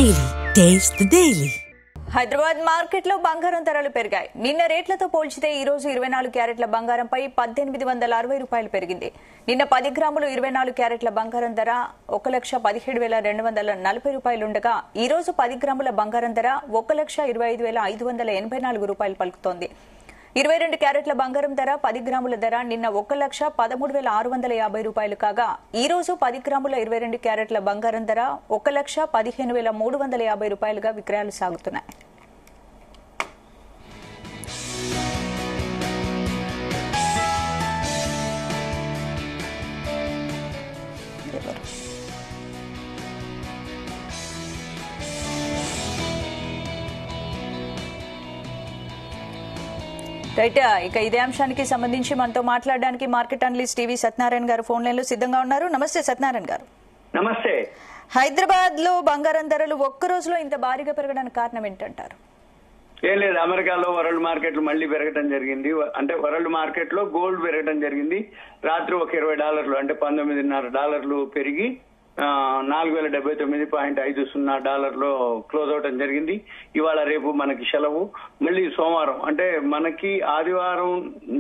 Daily taste the daily. Hyderabad market లో బంగారం ధరలు పెరిగాయి. నిన్న రేట్లతో పోల్చితే ఈ రోజు 24 క్యారెట్ల బంగారంపై 1860 రూపాయలు పెరిగింది. నిన్న 10 గ్రాములు 24 క్యారెట్ల బంగారం ధర 1,17,240 రూపాయలుండగా ఈ రోజు 10 గ్రాముల బంగారం ధర 1,25,584 రూపాయలు పలుకుతోంది. 22 క్యారెట్ల బంగారం ధర 10 గ్రాముల ధర నిన్న 1,13,650 రూపాయలు కాగా ఈ రోజు 10 గ్రాముల 22 క్యారెట్ల బంగారం ధర 1,15,350 రూపాయలుగా విక్రయాలు సాగుతున్నాయి. రైట్, ఇక ఇదే అంశానికి సంబంధించి మనతో మాట్లాడడానికి మార్కెట్ అనలిస్ట్ టీవీ సత్యనారాయణ గారు ఫోన్ లైన్ లో సిద్ధంగా ఉన్నారు. నమస్తే సత్యనారాయణ గారు. నమస్తే. హైదరాబాద్ లో బంగారం ధరలు ఒక్క రోజులో ఇంత భారీగా పెరగడానికి కారణం ఏంటంటారు? ఏం లేదు, అమెరికాలో వరల్డ్ మార్కెట్లు మళ్ళీ పెరగడం జరిగింది. అంటే వరల్డ్ మార్కెట్ లో గోల్డ్ పెరగడం జరిగింది. రాత్రి ఒక $20 అంటే $19.5 పెరిగి $4,079.50 క్లోజ్ అవటం జరిగింది. ఇవాళ రేపు మనకి సెలవు. మళ్ళీ సోమవారం అంటే మనకి ఆదివారం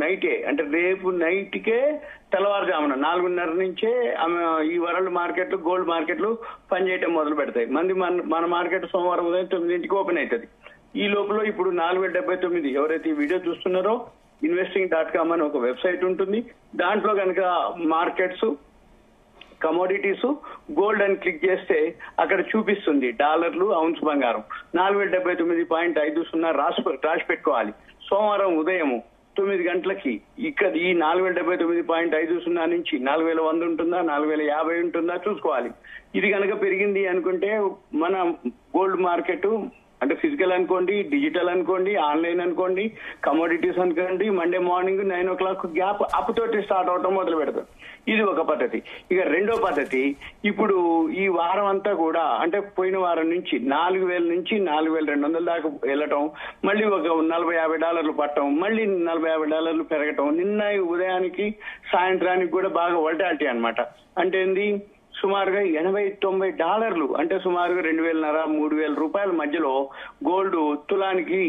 నైటే అంటే రేపు నైట్కే తెల్లవారుజామున 4:30 నుంచే ఈ వరల్డ్ మార్కెట్లు గోల్డ్ మార్కెట్లు పనిచేయటం మొదలు పెడతాయి. మన మార్కెట్ సోమవారం ఉదయం 9 ఓపెన్ అవుతుంది. ఈ లోపల ఇప్పుడు 4,079 ఎవరైతే ఈ వీడియో చూస్తున్నారో investing.com అని ఒక వెబ్సైట్ ఉంటుంది. దాంట్లో కనుక మార్కెట్స్ కమోడిటీస్ గోల్డ్ అని క్లిక్ చేస్తే అక్కడ చూపిస్తుంది డాలర్లు ఔన్స్ బంగారం 4,079.50 రాసి పెట్టుకోవాలి. సోమవారం ఉదయం 9 గంటలకి ఇక్కడ ఈ 4,079.50 నుంచి 4,100 ఉంటుందా 4,050 ఉంటుందా చూసుకోవాలి. ఇది కనుక పెరిగింది అనుకుంటే మన గోల్డ్ మార్కెట్ అంటే ఫిజికల్ అనుకోండి, డిజిటల్ అనుకోండి, ఆన్లైన్ అనుకోండి, కమోడిటీస్ అనుకోండి, Monday morning 9 o'clock gap up తోటి స్టార్ట్ అవటం మొదలు పెడతాం. ఇది ఒక పద్ధతి. ఇక రెండో పద్ధతి, ఇప్పుడు ఈ వారం అంతా కూడా అంటే పోయిన వారం నుంచి 4,000 నుంచి 4,200 దాకా వెళ్ళటం, మళ్ళీ ఒక $40-50 పట్టడం, మళ్ళీ $40-50 పెరగటం, నిన్న ఉదయానికి సాయంత్రానికి కూడా బాగా వోల్టాలిటీ అన్నమాట. అంటే ఏంది, సుమారుగా $80-90 అంటే సుమారుగా 2,500-3,000 రూపాయల మధ్యలో గోల్డ్ తులానికి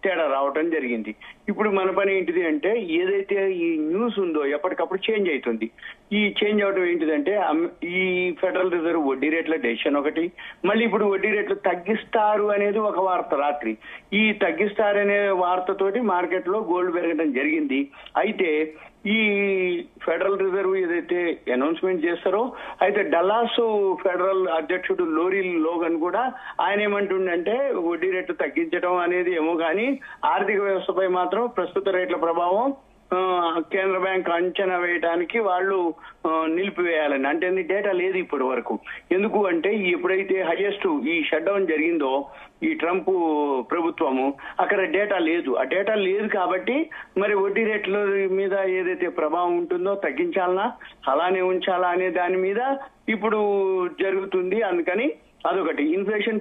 తేడా రావటం జరిగింది. ఇప్పుడు మన పని ఏంటిది అంటే ఏదైతే ఈ న్యూస్ ఉందో ఎప్పటికప్పుడు చేంజ్ అవుతుంది. ఈ చేంజ్ అవడం ఏంటిదంటే ఈ ఫెడరల్ రిజర్వ్ వడ్డీ రేట్ల డెసిషన్ ఒకటి, మళ్ళీ ఇప్పుడు వడ్డీ రేట్లు తగ్గిస్తారు అనేది ఒక వార్త రాత్రి. ఈ తగ్గిస్తారనే వార్తతోటి మార్కెట్ లో గోల్డ్ పెరగడం జరిగింది. అయితే ఈ ఫెడరల్ రిజర్వ్ ఏదైతే అనౌన్స్మెంట్ చేస్తారో అయితే డల్లాస్ ఫెడరల్ అధ్యక్షుడు లోరీ లోగన్ కూడా ఆయన ఏమంటుండంటే వడ్డీ రేట్లు తగ్గించడం అనేది ఏమో కానీ ఆర్థిక వ్యవస్థపై మాత్రం ప్రస్తుత రేట్ల ప్రభావం కేంద్ర బ్యాంక్ అంచనా వేయడానికి వాళ్ళు నిలిపివేయాలని. అంటే డేటా లేదు ఇప్పటి వరకు. ఎందుకు అంటే ఎప్పుడైతే హైయెస్ట్ ఈ షట్ డౌన్ జరిగిందో ఈ ట్రంప్ ప్రభుత్వము అక్కడ డేటా లేదు. ఆ డేటా లేదు కాబట్టి మరి వడ్డీ రేట్ల మీద ఏదైతే ప్రభావం ఉంటుందో తగ్గించాలనా అలానే ఉంచాలా అనే దాని మీద ఇప్పుడు జరుగుతుంది. అందుకని అదొకటి. ఇన్ఫ్లేషన్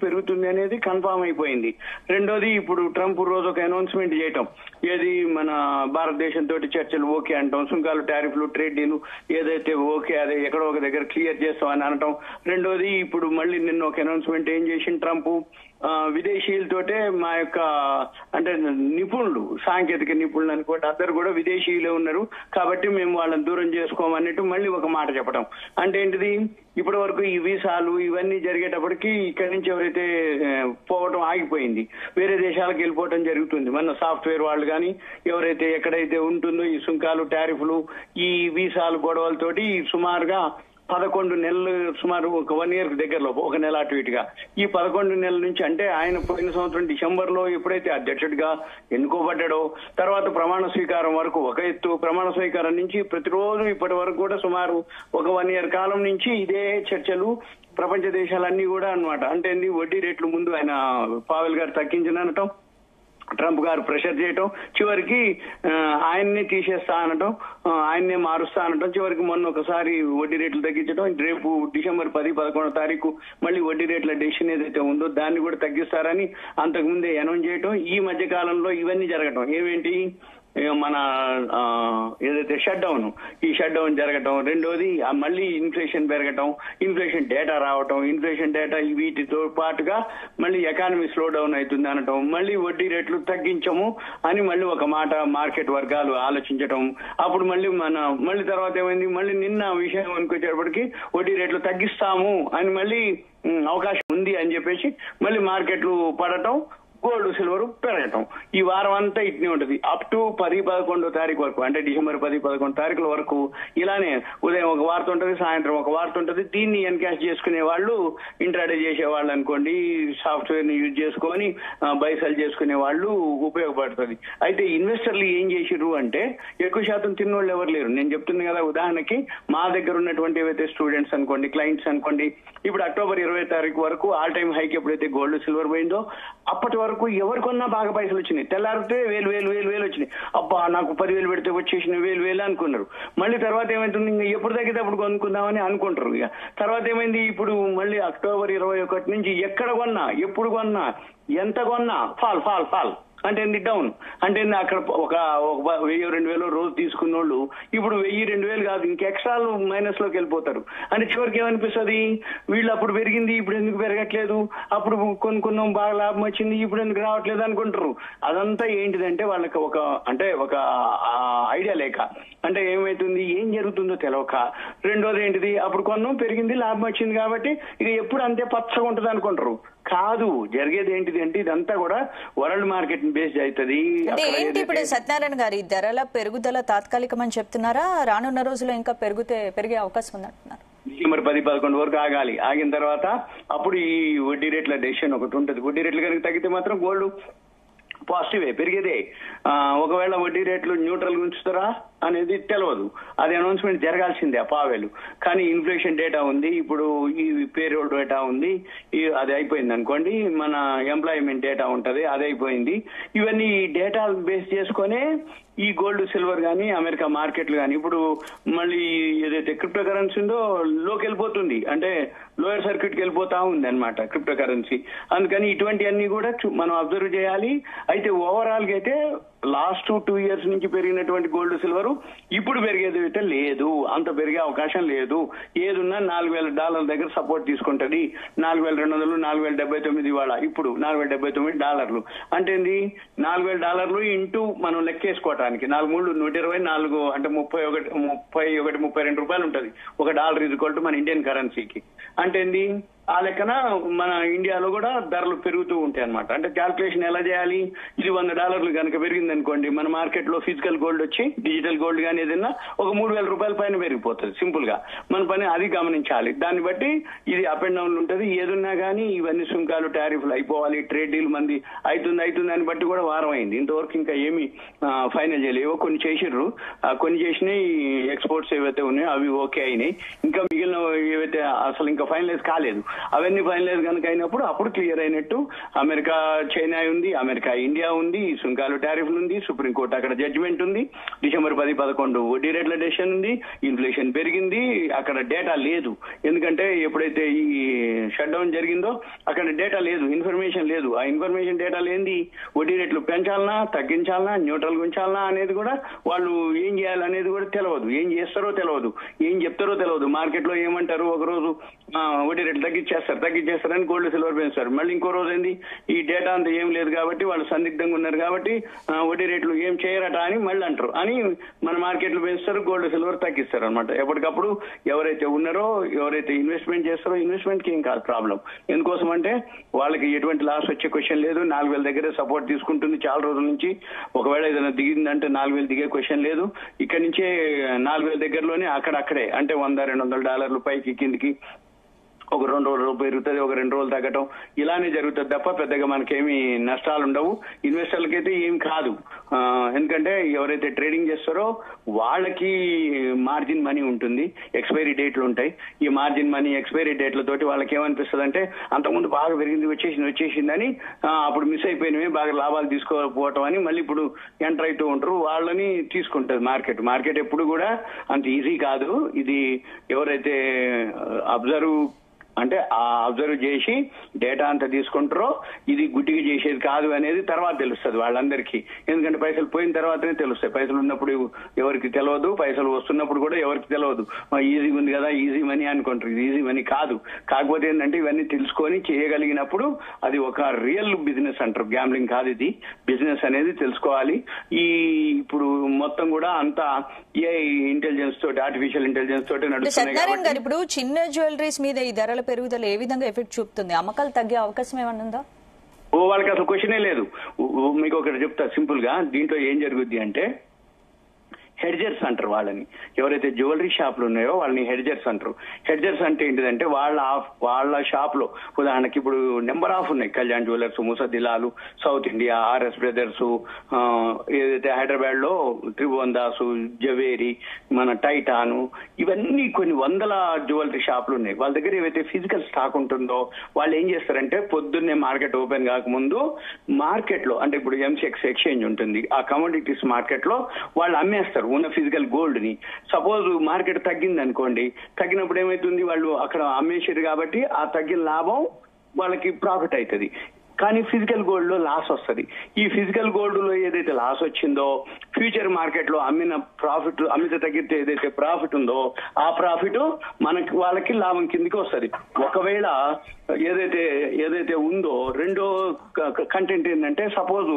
పెరుగుతుంది అనేది కన్ఫామ్ అయిపోయింది. రెండోది, ఇప్పుడు ట్రంప్ రోజు ఒక అనౌన్స్మెంట్ చేయటం, ఏది మన భారతదేశంతో చర్చలు ఓకే అంటాం, సుంకాలు టారిఫ్లు ట్రేడ్ డీలు ఏదైతే ఓకే అదే ఎక్కడో ఒక దగ్గర క్లియర్ చేస్తామని అనటం. రెండోది, ఇప్పుడు మళ్ళీ నిన్న ఒక అనౌన్స్మెంట్ ఏం చేసింది ట్రంప్, విదేశీయులతోటే మా యొక్క అంటే నిపుణులు సాంకేతిక నిపుణులు అనుకోండి అందరు కూడా విదేశీయులే ఉన్నారు కాబట్టి మేము వాళ్ళని దూరం చేసుకోమన్నట్టు మళ్ళీ ఒక మాట చెప్పడం. అంటే ఏంటిది, ఇప్పటి వరకు ఈ వీసాలు ఇవన్నీ జరిగేటప్పటికి ఇక్కడి నుంచి ఎవరైతే పోవటం ఆగిపోయింది, వేరే దేశాలకు వెళ్ళిపోవటం జరుగుతుంది. మన సాఫ్ట్వేర్ వాళ్ళు కానీ ఎవరైతే ఎక్కడైతే ఉంటుందో ఈ సుంకాలు టారిఫ్లు ఈ వీసాలు గొడవలతోటి సుమారుగా 11 నెలలు, సుమారు ఒక 1 year దగ్గరలో ఒక నెల అటు ఇటుగా ఈ 11 నెలల నుంచి అంటే ఆయన పోయిన సంవత్సరం డిసెంబర్లో ఎప్పుడైతే అధ్యక్షుడిగా ఎన్నుకోబడ్డాడో తర్వాత ప్రమాణ స్వీకారం వరకు ఒక ఎత్తు, ప్రమాణ స్వీకారం నుంచి ప్రతిరోజు ఇప్పటి వరకు కూడా సుమారు ఒక 1 year కాలం నుంచి ఇదే చర్చలు ప్రపంచ దేశాలన్నీ కూడా అన్నమాట. అంటే వడ్డీ రేట్లు ముందు ఆయన పావెల్ గారు తగ్గించనటం, ట్రంప్ గారు ప్రెషర్ చేయటం, చివరికి ఆయన్నే తీసేస్తా అనటం, ఆయన్నే మారుస్తా అనటం, చివరికి మొన్న ఒకసారి వడ్డీ రేట్లు తగ్గించడం, రేపు డిసెంబర్ 10-11 మళ్ళీ వడ్డీ రేట్ల డెసిషన్ ఏదైతే ఉందో దాన్ని కూడా తగ్గిస్తారని అంతకుముందే అనౌన్స్ చేయటం. ఈ మధ్య కాలంలో ఇవన్నీ జరగటం ఏమేంటి, మన ఏదైతే షట్ డౌన్, ఈ షట్ డౌన్ జరగటం, రెండోది మళ్ళీ ఇన్ఫ్లేషన్ పెరగటం, ఇన్ఫ్లేషన్ డేటా రావటం, ఇన్ఫ్లేషన్ డేటా వీటితో పాటుగా మళ్ళీ ఎకానమీ స్లో డౌన్ అవుతుంది అనటం, మళ్ళీ వడ్డీ రేట్లు తగ్గించము అని మళ్ళీ ఒక మాట మార్కెట్ వర్గాలు ఆలోచించటం. అప్పుడు మళ్ళీ తర్వాత ఏమైంది, మళ్ళీ నిన్న విషయం అనుకొచ్చేటప్పటికి వడ్డీ రేట్లు తగ్గిస్తాము అని మళ్ళీ అవకాశం ఉంది అని చెప్పేసి మళ్ళీ మార్కెట్లు పడటం, గోల్డ్ సిల్వర్ పెరగటం. ఈ వారం అంతా ఇట్నే ఉంటది అప్ టు 10-11 తారీఖు వరకు, అంటే డిసెంబర్ 10-11 తారీఖుల వరకు ఇలానే ఉదయం ఒక వార్త ఉంటది, సాయంత్రం ఒక వార్త ఉంటది. దీన్ని ఎన్కాష్ చేసుకునే వాళ్ళు, ఇంట్రాడే చేసే వాళ్ళు అనుకోండి, సాఫ్ట్వేర్ ని యూజ్ చేసుకొని బైసెల్ చేసుకునే వాళ్ళు ఉపయోగపడుతుంది. అయితే ఇన్వెస్టర్లు ఏం చేసిర్రు అంటే ఎక్కువ శాతం తిన్నోళ్ళు ఎవరు లేరు. నేను చెప్తున్నా కదా, ఉదాహరణకి మా దగ్గర ఉన్నటువంటి ఏవైతే స్టూడెంట్స్ అనుకోండి, క్లయింట్స్ అనుకోండి, ఇప్పుడు అక్టోబర్ 20 తారీఖు వరకు ఆల్ టైమ్ హైక్ ఎప్పుడైతే గోల్డ్ సిల్వర్ పోయిందో అప్పటి వరకు ఎవరికొన్నా బాగా పైసలు వచ్చినాయి. తెల్లారితే వేలు వచ్చినాయి. అబ్బా నాకు 10,000 పెడితే వచ్చేసిన వేలు అనుకున్నారు. మళ్ళీ తర్వాత ఏమైతుంది, ఇంకా ఎప్పుడు తగ్గితే అప్పుడు కొనుక్కుందామని అనుకుంటారు. ఇక తర్వాత ఏమైంది, ఇప్పుడు మళ్ళీ అక్టోబర్ 21 నుంచి ఎక్కడ కొన్నా, ఎప్పుడు కొన్నా, ఎంత కొన్నా ఫాల్ అంటే డౌన్. అంటే అక్కడ ఒక 1,000-2,000 రోజు తీసుకున్న వాళ్ళు ఇప్పుడు 1,000-2,000 కాదు, ఇంక ఎక్స్ట్రా మైనస్ లోకి వెళ్ళిపోతారు. అంటే చివరికి ఏమనిపిస్తుంది, వీళ్ళు అప్పుడు పెరిగింది ఇప్పుడు ఎందుకు పెరగట్లేదు, అప్పుడు కొనుక్కున్నాం బాగా లాభం వచ్చింది ఇప్పుడు ఎందుకు రావట్లేదు అనుకుంటారు. అదంతా ఏంటిదంటే వాళ్ళకి ఒక ఐడియా లేక, అంటే ఏమైతుంది, ఏం జరుగుతుందో తెలవక. రెండోది ఏంటిది, అప్పుడు కొన్నాం పెరిగింది లాభం వచ్చింది కాబట్టి ఇక ఎప్పుడు అంతే పచ్చగా ఉంటుంది అనుకుంటారు. కాదు, జరిగేది ఏంటిది అంటే ఇదంతా కూడా వరల్డ్ మార్కెట్ బేస్డ్ అవుతుంది. ఏంటి ఇప్పుడు సత్యనారాయణ గారు, ఈ ధరల పెరుగుదల తాత్కాలికమని చెప్తున్నారా, రానున్న రోజుల్లో ఇంకా పెరిగే అవకాశం ఉందంటున్నారు? డిసెంబర్ 10-11 వరకు ఆగాలి. ఆగిన తర్వాత అప్పుడు ఈ వడ్డీ రేట్ల డెసిషన్ ఒకటి ఉంటుంది. వడ్డీ రేట్లు కనుక తగ్గితే మాత్రం గోల్డ్ పాజిటివే, పెరిగేదే. ఒకవేళ వడ్డీ రేట్లు న్యూట్రల్ ఉంచుతారా అనేది తెలియదు, అది అనౌన్స్మెంట్ జరగాల్సిందే ఆ పావేలు. కానీ ఇన్ఫ్లేషన్ డేటా ఉంది, ఇప్పుడు ఈ పేరోల్ డేటా ఉంది, అది అయిపోయింది అనుకోండి. మన ఎంప్లాయ్మెంట్ డేటా ఉంటది, అది అయిపోయింది. ఇవన్నీ డేటా బేస్ చేసుకునే ఈ గోల్డ్ సిల్వర్ కానీ అమెరికా మార్కెట్లు కానీ ఇప్పుడు మళ్ళీ ఏదైతే క్రిప్టో కరెన్సీ ఉందో లోకి వెళ్ళిపోతుంది, అంటే లోయర్ సర్క్యూట్ కి వెళ్ళిపోతా ఉంది అనమాట క్రిప్టో కరెన్సీ. అందుకని ఇటువంటివన్నీ కూడా మనం అబ్జర్వ్ చేయాలి. అయితే ఓవరాల్ గా అయితే లాస్ట్ 2 years నుంచి పెరిగినటువంటి గోల్డ్ సిల్వర్ ఇప్పుడు పెరిగేది అయితే లేదు, అంత పెరిగే అవకాశం లేదు. ఏదున్నా $4,000 దగ్గర సపోర్ట్ తీసుకుంటది. 4,200, 4,079 ఇవాళ, ఇప్పుడు $4,079. అంటే ఏంది, $4,000 ఇంటూ మనం లెక్కేసుకోవటానికి 4×3 120, 4 అంటే 31-32 రూపాయలు ఉంటది ఒక డాలర్ ఈక్వల్ టు మన ఇండియన్ కరెన్సీకి. అంటే ఏంది, ఆ లెక్కన మన ఇండియాలో కూడా ధరలు పెరుగుతూ ఉంటాయి అనమాట. అంటే క్యాల్కులేషన్ ఎలా చేయాలి, ఇది $100 కనుక పెరిగింది అనుకోండి, మన మార్కెట్ లో ఫిజికల్ గోల్డ్ వచ్చి డిజిటల్ గోల్డ్ కానీ ఏదైనా ఒక $3,000 పైన పెరిగిపోతుంది సింపుల్ గా. మన పని అది గమనించాలి. దాన్ని బట్టి ఇది అప్ అండ్ డౌన్ ఉంటుంది. ఏదున్నా కానీ ఇవన్నీ సుంకాలు టారిఫ్లు అయిపోవాలి, ట్రేడ్ డీల్ మంది అవుతుంది అని బట్టి కూడా వారం అయింది. ఇంతవరకు ఇంకా ఏమి ఫైనల్ చేయలేవో కొన్ని చేసిర్రు, కొన్ని చేసినాయి. ఎక్స్పోర్ట్స్ ఏవైతే ఉన్నాయో అవి ఓకే అయినాయి. ఇంకా మిగిలిన ఏవైతే అసలు ఇంకా ఫైనలైజ్ కాలేదు, అవన్నీ ఫైనలైజ్ కనుక అయినప్పుడు అప్పుడు క్లియర్ అయినట్టు. అమెరికా చైనా ఉంది, అమెరికా ఇండియా ఉంది, సుంకాలు టారిఫ్లు ఉంది, సుప్రీంకోర్టు అక్కడ జడ్జిమెంట్ ఉంది, డిసెంబర్ 10-11 వడ్డీ రేట్ల డెసిషన్ ఉంది, ఇన్ఫ్లేషన్ పెరిగింది. అక్కడ డేటా లేదు, ఎందుకంటే ఎప్పుడైతే ఈ షట్ డౌన్ జరిగిందో అక్కడ డేటా లేదు, ఇన్ఫర్మేషన్ లేదు. ఆ ఇన్ఫర్మేషన్ డేటా లేనిది వడ్డీ రేట్లు పెంచాలనా తగ్గించాలనా న్యూట్రల్ ఉంచాలనా అనేది కూడా వాళ్ళు ఏం చేయాలనేది కూడా తెలియదు, ఏం చేస్తారో తెలియదు, ఏం చెప్తారో తెలియదు. మార్కెట్ లో ఏమంటారు, ఒక రోజు వడ్డీ రేట్లు తగ్గించేస్తారని గోల్డ్ సిల్వర్ పెంచుతారు, మళ్ళీ ఇంకో రోజు ఏంది ఈ డేటా అంతా ఏం లేదు కాబట్టి వాళ్ళు సందిగ్ధంగా ఉన్నారు కాబట్టి వడ్డీ రేట్లు ఏం చేయరట అని మళ్ళీ అంటారు అని మన మార్కెట్లు పెంచుతారు, గోల్డ్ సిల్వర్ తగ్గిస్తారు అనమాట. ఎప్పటికప్పుడు ఎవరైతే ఉన్నారో, ఎవరైతే ఇన్వెస్ట్మెంట్ చేస్తారో ఇన్వెస్ట్మెంట్ కి ఏం కాదు ప్రాబ్లం. ఎందుకోసం అంటే వాళ్ళకి ఎటువంటి లాస్ వచ్చే క్వశ్చన్ లేదు. 4,000 దగ్గరే సపోర్ట్ తీసుకుంటుంది చాలా రోజుల నుంచి. ఒకవేళ ఏదైనా దిగిందంటే 4,000 దిగే క్వశ్చన్ లేదు. ఇక్కడ నుంచే 4,000 దగ్గరలోనే అక్కడే అంటే $100-200 పైకి కిందికి ఒక 2 రోజులు పెరుగుతుంది, ఒక 2 రోజులు తగ్గటం, ఇలానే జరుగుతుంది తప్ప పెద్దగా మనకేమి నష్టాలు ఉండవు. ఇన్వెస్టర్లకైతే ఏం కాదు, ఎందుకంటే ఎవరైతే ట్రేడింగ్ చేస్తారో వాళ్ళకి మార్జిన్ మనీ ఉంటుంది, ఎక్స్పైరీ డేట్లు ఉంటాయి. ఈ మార్జిన్ మనీ ఎక్స్పైరీ డేట్లతోటి వాళ్ళకి ఏమనిపిస్తుంది అంటే అంతకుముందు బాగా పెరిగింది వచ్చేసిందని అప్పుడు మిస్ అయిపోయినవి బాగా లాభాలు తీసుకోకపోవటం అని మళ్ళీ ఇప్పుడు ఎంటర్ అవుతూ ఉంటారు, వాళ్ళని తీసుకుంటుంది మార్కెట్ ఎప్పుడు కూడా అంత ఈజీ కాదు. ఇది ఎవరైతే అబ్జర్వ్ అంటే ఆ అబ్జర్వ్ చేసి డేటా అంతా తీసుకుంటారో ఇది గుడ్డిగా చేసేది కాదు అనేది తర్వాత తెలుస్తుంది వాళ్ళందరికీ. ఎందుకంటే పైసలు పోయిన తర్వాతనే తెలుస్తాయి. పైసలు ఉన్నప్పుడు ఎవరికి తెలియదు, పైసలు వస్తున్నప్పుడు కూడా ఎవరికి తెలియదు. ఈజీ ఉంది కదా, ఈజీ మనీ అనుకుంటారు. ఇది ఈజీ మనీ కాదు. కాకపోతే ఏంటంటే ఇవన్నీ తెలుసుకొని చేయగలిగినప్పుడు అది ఒక రియల్ బిజినెస్ అంటారు. గ్యాంబ్లింగ్ కాదు, ఇది బిజినెస్ అనేది తెలుసుకోవాలి. ఇప్పుడు మొత్తం కూడా అంతా ఏఐ ఇంటెలిజెన్స్ తోటి, ఆర్టిఫిషియల్ ఇంటెలిజెన్స్ తోటి నడుస్తున్నాయి. ఇప్పుడు చిన్న జ్యువెలరీస్ మీద ఈ ధరల పెరుగుదల ఏ విధంగా ఎఫెక్ట్ చూపుతుంది? అమ్మకాలు తగ్గే అవకాశం ఏమన్నా ఉందా? వాళ్ళకి అసలు క్వశ్చనే లేదు. మీకు ఒకటి చెప్తా సింపుల్ గా. దీంట్లో ఏం జరుగుద్ది అంటే హెడ్జర్స్ అంటారు వాళ్ళని. ఎవరైతే జ్యువెలరీ షాపులు ఉన్నాయో వాళ్ళని హెడ్జర్స్ అంటారు. హెడ్జర్స్ అంటే ఏంటిదంటే వాళ్ళ షాప్ లో ఉదాహరణకి ఇప్పుడు నెంబర్ ఆఫ్ ఉన్నాయి. Kalyan jewellers, Musaddilal, south India, RS brothers, ఏదైతే హైదరాబాద్ లో త్రిభువన్ దాసు, జవేరి, మన టైటాను, ఇవన్నీ కొన్ని వందల జ్యువెలరీ షాపులు ఉన్నాయి. వాళ్ళ దగ్గర ఏవైతే ఫిజికల్ స్టాక్ ఉంటుందో వాళ్ళు ఏం చేస్తారంటే పొద్దున్నే మార్కెట్ ఓపెన్ కాకముందు మార్కెట్ లో, అంటే ఇప్పుడు ఎంసెక్స్ ఎక్స్చేంజ్ ఉంటుంది, ఆ కమోడిటీస్ మార్కెట్ లో వాళ్ళు అమ్మేస్తారు ఉన్న ఫిజికల్ గోల్డ్ ని. సపోజ్ మార్కెట్ తగ్గింది అనుకోండి, తగ్గినప్పుడు ఏమైతుంది, వాళ్ళు అక్కడ అమ్మేసారు కాబట్టి ఆ తగ్గిన లాభం వాళ్ళకి ప్రాఫిట్ అవుతుంది. కానీ ఫిజికల్ గోల్డ్ లో లాస్ వస్తుంది. ఈ ఫిజికల్ గోల్డ్ లో ఏదైతే లాస్ వచ్చిందో ఫ్యూచర్ మార్కెట్ లో అమ్మితే తగ్గితే ఏదైతే ప్రాఫిట్ ఉందో ఆ ప్రాఫిట్ వాళ్ళకి లాభం కిందికి వస్తుంది. ఒకవేళ ఏదైతే ఉందో రెండో కంటెంట్ ఏంటంటే, సపోజ్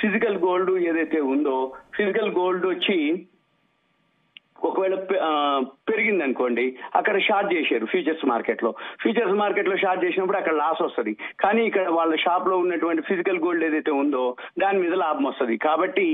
ఫిజికల్ గోల్డ్ ఏదైతే ఉందో ఫిజికల్ గోల్డ్ వచ్చి ఒకవేళ పెరిగింది అనుకోండి, అక్కడ షార్ట్ చేశారు ఫ్యూచర్స్ మార్కెట్ లో షార్ట్ చేసినప్పుడు అక్కడ లాస్ వస్తుంది. కానీ ఇక్కడ వాళ్ళ షాప్ లో ఉన్నటువంటి ఫిజికల్ గోల్డ్ ఏదైతే ఉందో దాని మీద లాభం వస్తుంది. కాబట్టి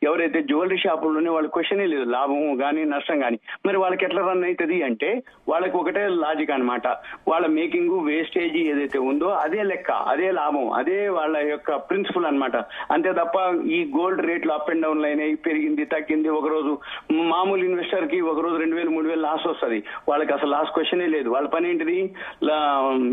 ఎవరైతే జ్యువెలరీ షాపుల్లోనే వాళ్ళ క్వశ్చనే లేదు, లాభం కానీ నష్టం కానీ. మరి వాళ్ళకి ఎట్లా రన్ అవుతుంది అంటే వాళ్ళకి ఒకటే లాజిక్ అనమాట. వాళ్ళ మేకింగ్ వేస్టేజ్ ఏదైతే ఉందో అదే లెక్క, అదే లాభం, అదే వాళ్ళ యొక్క ప్రిన్సిపల్ అనమాట. అంతే తప్ప ఈ గోల్డ్ రేట్లు అప్ అండ్ డౌన్ అయినాయి, పెరిగింది తగ్గింది. ఒకరోజు మామూలు ఇన్వెస్టర్ కి ఒక రోజు 2,000-3,000 లాస్ వస్తుంది. వాళ్ళకి అసలు లాస్ క్వశ్చనే లేదు. వాళ్ళ పని ఏంటిది,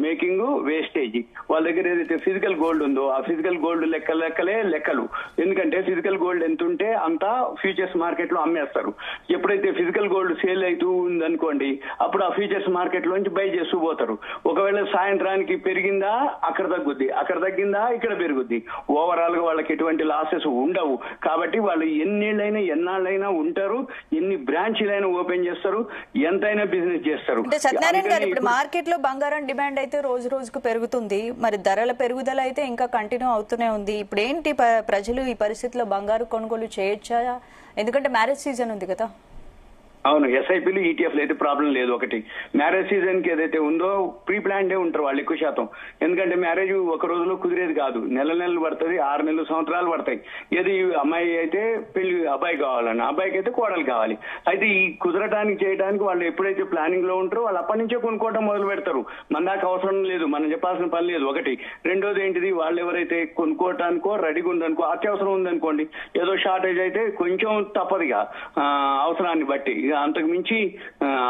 మేకింగ్ వేస్టేజ్. వాళ్ళ దగ్గర ఏదైతే ఫిజికల్ గోల్డ్ ఉందో ఆ ఫిజికల్ గోల్డ్ లెక్కలు. ఎందుకంటే ఫిజికల్ గోల్డ్ ఎంత ఉంటే అంత ఫ్యూచర్స్ మార్కెట్ లో అమ్మేస్తారు. ఎప్పుడైతే ఫిజికల్ గోల్డ్ సేల్ అవుతూ ఉందనుకోండి, అప్పుడు ఆ ఫ్యూచర్స్ మార్కెట్ లోంచి బై చేస్తూ పోతారు. ఒకవేళ సాయంత్రానికి పెరిగిందా అక్కడ తగ్గుద్ది, అక్కడ తగ్గిందా ఇక్కడ పెరుగుద్ది. ఓవరాల్ గా వాళ్ళకి ఎటువంటి లాసెస్ ఉండవు. కాబట్టి వాళ్ళు ఎన్నాళ్ళైనా ఉంటారు, ఎన్ని బ్రాంచ్ ఓపెన్ చేస్తారు, ఎంతైనా బిజినెస్ చేస్తారు. అంటే సత్యనారాయణ గారు, ఇప్పుడు మార్కెట్ లో బంగారం డిమాండ్ అయితే రోజు రోజుకు పెరుగుతుంది, మరి ధరల పెరుగుదల అయితే ఇంకా కంటిన్యూ అవుతూనే ఉంది. ఇప్పుడు ఏంటి ప్రజలు ఈ పరిస్థితిలో బంగారు కొనుగోలు చేయొచ్చా? ఎందుకంటే మ్యారేజ్ సీజన్ ఉంది కదా. అవును, ఎస్ఐపీలు ఈటీఎఫ్లు అయితే ప్రాబ్లం లేదు. ఒకటి మ్యారేజ్ సీజన్ కి ఏదైతే ఉందో ప్రీ ప్లాన్డే ఉంటారు వాళ్ళు ఎక్కువ శాతం. ఎందుకంటే మ్యారేజ్ ఒక రోజులో కుదిరేది కాదు, నెలలు పడుతుంది, 6 నెలలు సంవత్సరాలు పడతాయి. ఏది అమ్మాయి అయితే పెళ్లి అబ్బాయి కావాలని, అబ్బాయికి అయితే కోడలు కావాలి. అయితే ఈ కుదరటానికి చేయడానికి వాళ్ళు ఎప్పుడైతే ప్లానింగ్ లో ఉంటారో వాళ్ళు అప్పటి నుంచే కొనుక్కోవడం మొదలు పెడతారు. మన దాకా అవసరం లేదు, మనం చెప్పాల్సిన పని లేదు. ఒకటి. రెండోది ఏంటిది, వాళ్ళు ఎవరైతే కొనుక్కోవటానికో రెడీగా ఉందనుకో, అత్యవసరం ఉందనుకోండి, ఏదో షార్టేజ్ అయితే కొంచెం తప్పదుగా అవసరాన్ని బట్టి. అంతకు మించి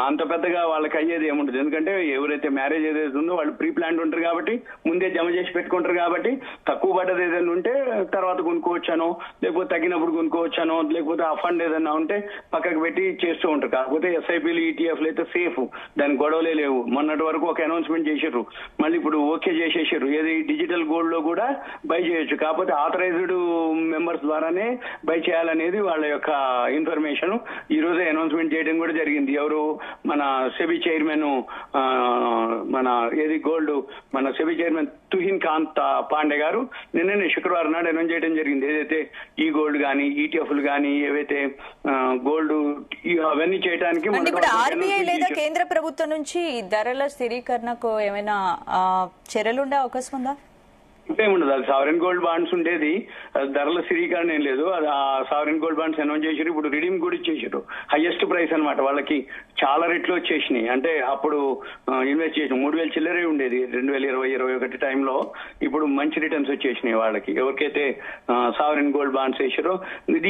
అంత పెద్దగా వాళ్ళకి అయ్యేది ఏముండదు. ఎందుకంటే ఎవరైతే మ్యారేజ్ ఏదైతే ఉందో వాళ్ళు ప్రీ ప్లాన్ ఉంటారు కాబట్టి, ముందే జమ చేసి పెట్టుకుంటారు కాబట్టి, తక్కువ పడ్డది ఏదైనా ఉంటే తర్వాత కొనుక్కోవచ్చానో, లేకపోతే తగ్గినప్పుడు కొనుక్కోవచ్చానో, లేకపోతే ఆ ఫండ్ ఏదైనా ఉంటే పక్కకు పెట్టి చేస్తూ ఉంటారు. కాకపోతే ఎస్ఐపీలు ఈటీఎఫ్లు అయితే సేఫ్, దాని గొడవలే లేవు. మొన్నటి వరకు ఒక అనౌన్స్మెంట్ చేశారు, మళ్ళీ ఇప్పుడు ఓకే చేసేసారు. ఏది డిజిటల్ గోల్డ్ లో కూడా బై చేయొచ్చు, కాకపోతే ఆథరైజ్డ్ మెంబర్స్ ద్వారానే బై చేయాలనేది వాళ్ళ యొక్క ఇన్ఫర్మేషన్. ఈ రోజే అనౌన్స్మెంట్ చేయడం కూడా జరిగింది. ఎవరు, మన సెబీ చైర్మన్, మన సెబీ చైర్మన్ తుహిన్ కాంత్ పాండే గారు నిన్ననే శుక్రవారం నాడు అనౌన్స్ చేయడం జరిగింది. ఏదైతే ఈ గోల్డ్ గానీ ఈటీఎఫ్లు గానీ ఏవైతే గోల్డ్ అవన్నీ చేయడానికి ఇప్పుడు ఆర్బీఐ లేదా కేంద్ర ప్రభుత్వం నుంచి ధరల స్థిరీకరణకు ఏమైనా చర్యలు ఉండే అవకాశం ఉందా? ఏముండదు. అది సావరెన్ గోల్డ్ బాండ్స్ ఉండేది, ధరల స్థిరీకరణ ఏం లేదు. అది ఆ సావరెన్ గోల్డ్ బాండ్స్ అనౌన్స్ చేశారు. ఇప్పుడు రిడీమ్ కూడా ఇచ్చేసారు. హైయెస్ట్ ప్రైస్ అనమాట, వాళ్ళకి చాలా రేట్లు వచ్చేసినాయి. అంటే అప్పుడు ఇన్వెస్ట్ చేసిన 3,000 చిల్లరే ఉండేది 2020-21 టైంలో. ఇప్పుడు మంచి రిటర్న్స్ వచ్చేసినాయి వాళ్ళకి, ఎవరికైతే సావరెన్ గోల్డ్ బాండ్స్ వేసారో.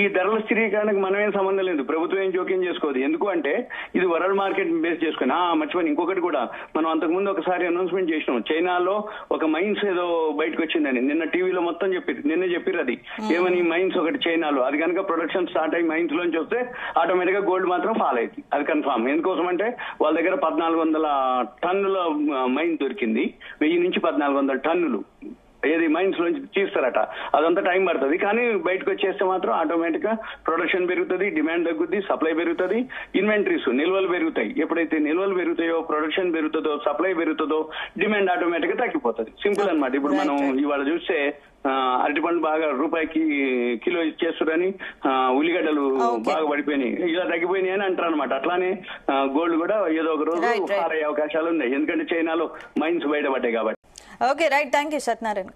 ఈ ధరల స్థిరీకరణకు మనమేం సంబంధం లేదు, ప్రభుత్వం ఏం జోక్యం చేసుకోదు. ఎందుకు అంటే ఇది వరల్డ్ మార్కెట్ బేస్ చేసుకుని. మర్చిపోయి ఇంకొకటి కూడా, మనం అంతకుముందు ఒకసారి అనౌన్స్మెంట్ చేసినాం, చైనాలో ఒక మైన్స్ ఏదో బయటకు వచ్చిందని నిన్న టీవీలో మొత్తం నిన్నే చెప్పిర్రు అది ఏమని మైన్స్ ఒకటి చైనాలో అది కనుక ప్రొడక్షన్ స్టార్ట్ అయ్యి మైన్స్ లోంచి వస్తే ఆటోమేటిక్ గా గోల్డ్ మాత్రం ఫాల్ అయింది. అది కన్ఫామ్. ఎందుకోసం అంటే వాళ్ళ దగ్గర 1400 టన్నుల మైన్ దొరికింది. 1000 నుంచి 1400 టన్నులు ఏది మైన్స్ లోంచి తీస్తారట. అదంతా టైం పడుతుంది. కానీ బయటకు వచ్చేస్తే మాత్రం ఆటోమేటిక్ గా ప్రొడక్షన్ పెరుగుతుంది, డిమాండ్ తగ్గుద్ది, సప్లై పెరుగుతుంది, ఇన్వెంటరీస్ నిల్వలు పెరుగుతాయి. ఎప్పుడైతే నిల్వలు పెరుగుతాయో, ప్రొడక్షన్ పెరుగుతుందో, సప్లై పెరుగుతుందో, డిమాండ్ ఆటోమేటిక్ గా తగ్గిపోతుంది. సింపుల్ అన్నమాట. ఇప్పుడు మనం ఇవాళ చూస్తే అరటిపండు బాగా రూపాయికి కిలో ఇచ్చేస్తారని ఉల్లిగడ్డలు బాగా పడిపోయినాయి, ఇలా తగ్గిపోయినాయి అని అంటారు అనమాట. అట్లానే గోల్డ్ కూడా ఏదో ఒక రోజు ఫాల్ అయ్యే అవకాశాలు ఉన్నాయి. ఎందుకంటే చైనాలో మైన్స్ బయటపడ్డాయి కాబట్టి. Okay right, thank you Satyanarayana.